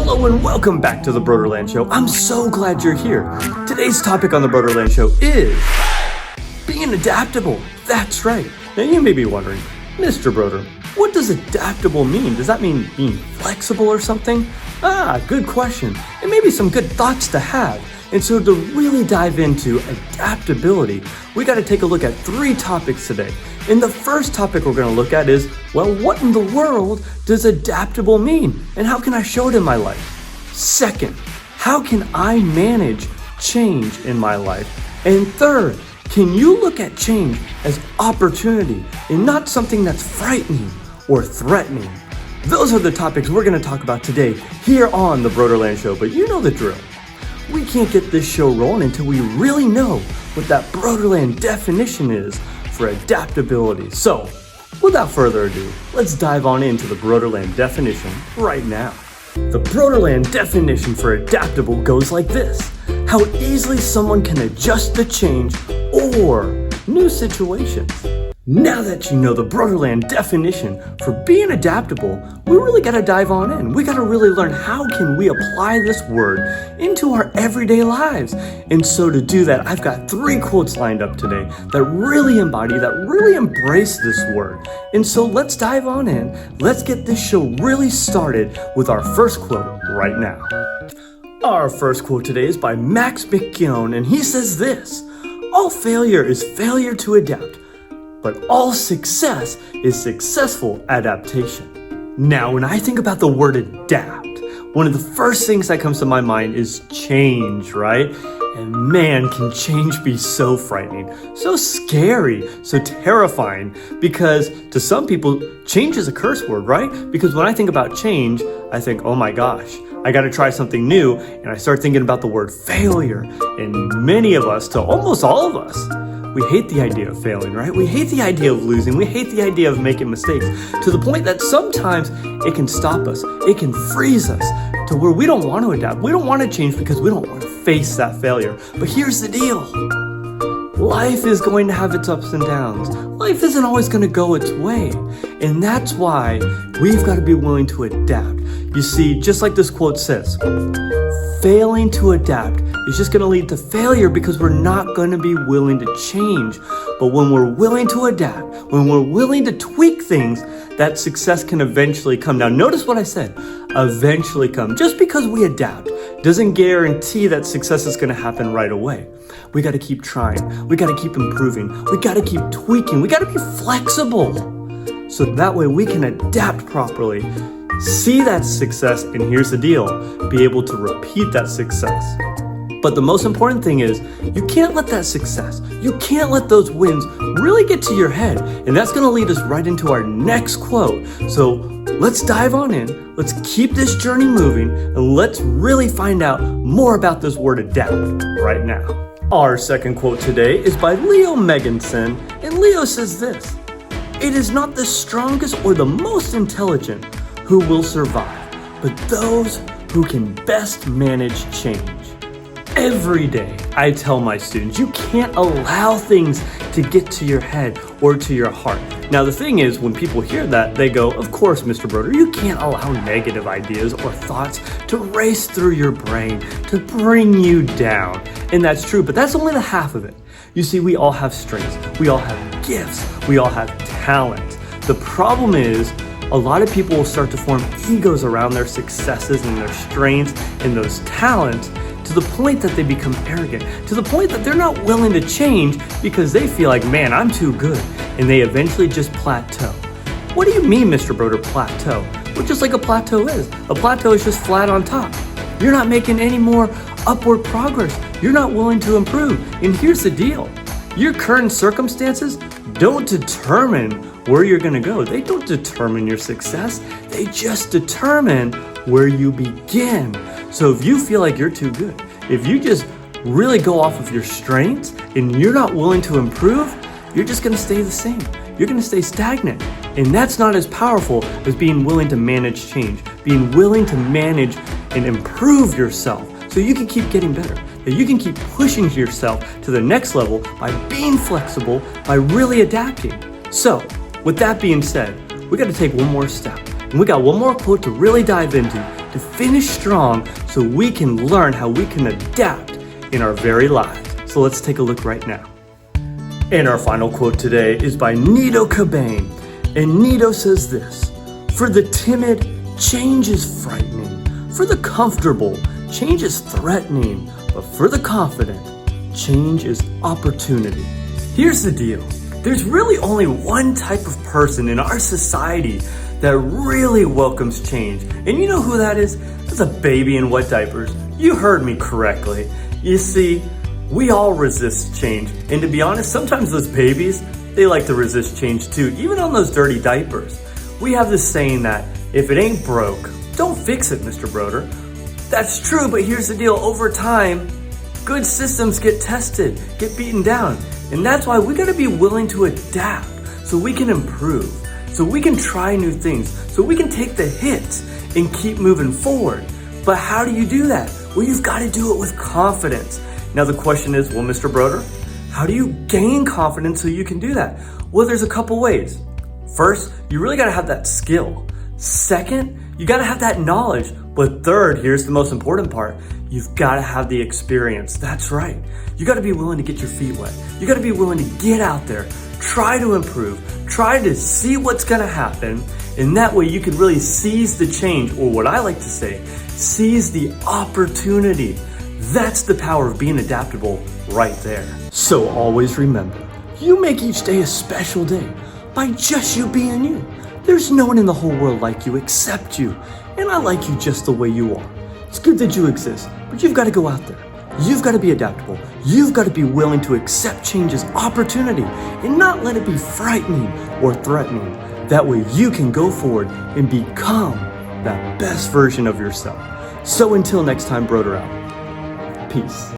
Hello and welcome back to the Brodeurland Show. I'm so glad you're here. Today's topic on the Brodeurland Show is being adaptable. That's right. Now you may be wondering, Mr. Broder, what does adaptable mean? Does that mean being flexible or something? Good question. And maybe some good thoughts to have. And so to really dive into adaptability, we got to take a look at 3 topics today. And the first topic we're going to look at is, well, what in the world does adaptable mean? And how can I show it in my life? Second, how can I manage change in my life? And third, can you look at change as opportunity and not something that's frightening or threatening? Those are the topics we're going to talk about today here on the Brodeurland Show, but you know the drill. We can't get this show rolling until we really know what that Brodeurland definition is for adaptability. So, without further ado, let's dive on into the Brodeurland definition right now. The Brodeurland definition for adaptable goes like this: how easily someone can adjust to change or new situations. Now that you know the Brodeurland definition for being adaptable, we really got to dive on in. We got to really learn how can we apply this word into our everyday lives. And so to do that, I've got 3 quotes lined up today that really embody, that really embrace this word. And so let's dive on in. Let's get this show really started with our first quote right now. Our first quote today is by Max McKeown, and he says this: "All failure is failure to adapt, but all success is successful adaptation." Now, when I think about the word adapt, one of the first things that comes to my mind is change, right? And man, can change be so frightening, so scary, so terrifying, because to some people, change is a curse word, right? Because when I think about change, I think, oh my gosh, I got to try something new, and I start thinking about the word failure. And many of us, to almost all of us, we hate the idea of failing, right? We hate the idea of losing. We hate the idea of making mistakes, to the point that sometimes it can stop us. It can freeze us to where we don't want to adapt. We don't want to change because we don't want to face that failure. But here's the deal. Life is going to have its ups and downs. Life isn't always going to go its way. And that's why we've got to be willing to adapt. You see, just like this quote says, failing to adapt is just going to lead to failure because we're not going to be willing to change. But when we're willing to adapt, when we're willing to tweak things, that success can eventually come. Now, notice what I said, eventually come. Just because we adapt doesn't guarantee that success is going to happen right away. We got to keep trying. We got to keep improving. We got to keep tweaking. We got to be flexible. So that way we can adapt properly, see that success, and here's the deal, be able to repeat that success. But the most important thing is, you can't let that success, you can't let those wins really get to your head. And that's going to lead us right into our next quote. So let's dive on in, let's keep this journey moving, and let's really find out more about this word adapt right now. Our second quote today is by Leo Megginson, and Leo says this: "It is not the strongest or the most intelligent who will survive, but those who can best manage change." Every day, I tell my students, you can't allow things to get to your head or to your heart. Now, the thing is, when people hear that, they go, of course, Mr. Broder, you can't allow negative ideas or thoughts to race through your brain, to bring you down. And that's true, but that's only the half of it. You see, we all have strengths. We all have gifts. We all have talent. The problem is, a lot of people will start to form egos around their successes and their strengths and those talents, to the point that they become arrogant, to the point that they're not willing to change because they feel like, man, I'm too good, and they eventually just plateau. What do you mean, Mr. Broder, plateau? Well, just like a plateau is. A plateau is just flat on top. You're not making any more upward progress. You're not willing to improve. And here's the deal. Your current circumstances don't determine where you're going to go. They don't determine your success. They just determine where you begin. So if you feel like you're too good, if you just really go off of your strengths and you're not willing to improve, you're just going to stay the same. You're going to stay stagnant. And that's not as powerful as being willing to manage change, being willing to manage and improve yourself so you can keep getting better, that you can keep pushing yourself to the next level by being flexible, by really adapting. So with that being said, we got to take one more step. And we got one more quote to really dive into to finish strong so we can learn how we can adapt in our very lives. So let's take a look right now. And our final quote today is by Nito Cobain. And Nito says this: "For the timid, change is frightening. For the comfortable, change is threatening. But for the confident, change is opportunity." Here's the deal. There's really only one type of person in our society that really welcomes change. And you know who that is? That's a baby in wet diapers. You heard me correctly. You see, we all resist change. And to be honest, sometimes those babies, they like to resist change too, even on those dirty diapers. We have this saying that if it ain't broke, don't fix it, Mr. Broder. That's true, but here's the deal. Over time, good systems get tested, get beaten down. And that's why we gotta be willing to adapt so we can improve, so we can try new things, so we can take the hits and keep moving forward. But how do you do that? Well, you've gotta do it with confidence. Now the question is, well, Mr. Broder, how do you gain confidence so you can do that? Well, there's a couple ways. First, you really gotta have that skill. Second, you gotta have that knowledge. But third, here's the most important part, you've gotta have the experience. That's right. You gotta be willing to get your feet wet. You gotta be willing to get out there, try to improve, try to see what's gonna happen, and that way you can really seize the change, or what I like to say, seize the opportunity. That's the power of being adaptable right there. So always remember, you make each day a special day by just you being you. There's no one in the whole world like you except you, and I like you just the way you are. It's good that you exist, but you've got to go out there. You've got to be adaptable. You've got to be willing to accept change as opportunity and not let it be frightening or threatening. That way you can go forward and become that best version of yourself. So until next time, Broder out. Peace.